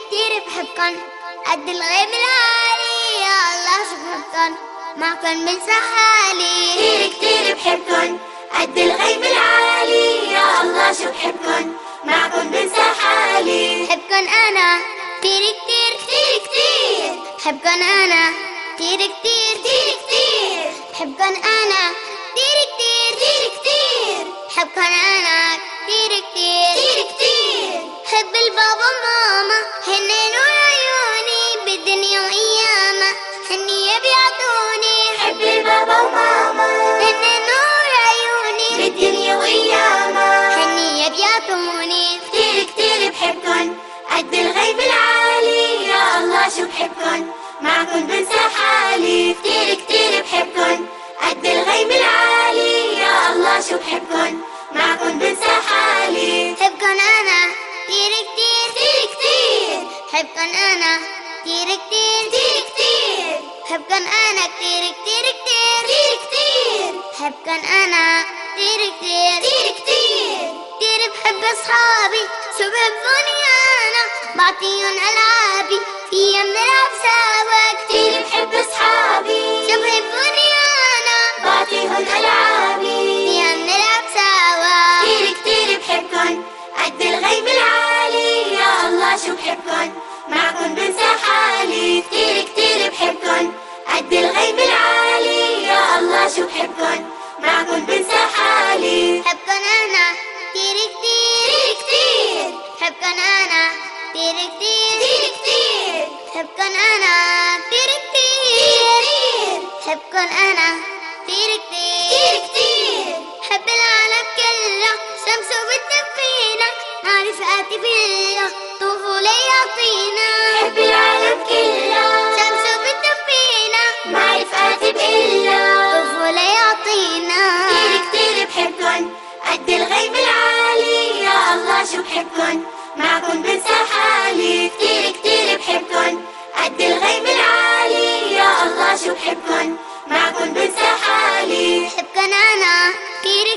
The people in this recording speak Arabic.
كتير بحبكن قد الغيب العالي، يا الله شو بحبكن معكن بنسى حالي. كتير كتير بحبكن قد الغيب العالي، يا الله شو بحبكن معكن بنسى حالي. بحبكن أنا كتير كتير كتير كتير، بحبكن أنا كتير كتير كتير كتير، بحبكن أنا كتير كتير كتير كتير، بحبكن أنا كتير كتير كتير كتير. بحب البابا وماما هن نور عيوني بالدنيا وأيامها، هنية بيعطوني. بحب البابا وماما هن نور عيوني بالدنيا وأيامها، هنية بيعطوني. كتير كتير بحبكن قد الغيب العالي، يا الله شو بحبكن معكن بنسى حالي. كتير كتير بحبكن قد الغيب العالي، يا الله شو بحبكن معكن بنسى حالي. بحبكن أنا كتير كتير كتير كتير، بحبكن أنا كتير كتير كتير كتير، بحبكن أنا كتير كتير كتير كتير كتير، بحبكن أنا كتير كتير كتير كتير. كتير بحب أصحابي شو بحبوني أنا، بعطيهم ألعابي فيها بنلعب سوا. كتير بحب أصحابي شو بحبوني أنا، بعطيهم ألعابي فيها بنلعب سوا. كتير كتير بحبكن قد الغيب العالي، يا الله شو بحبكن معكن بنسى حالي. كتير كتير بحبكن قد الغيب العالي، يا الله شو بحبكن معكن بنسى حالي. بحبكن أنا كتير كتير كتير، بحبكن أنا كتير كتير كتير، بحبكن أنا كتير كتير، بحبكن أنا كتير كتير كتير. بحب العالم كله شمس وبتدفينا، مع رفقاتي بالله طفولة يعطينا. بحب العالم كله شمس وبتدفينا، مع رفقاتي بقله طفولة يعطينا. كتير كتير بحبكن قد الغيب العالي، يا الله شو بحبكن معكن بنسى حالي. كتير كتير بحبكن قد الغيب العالي، يا الله شو بحبكن معكن بنسى حالي. بحبكن أنا كتير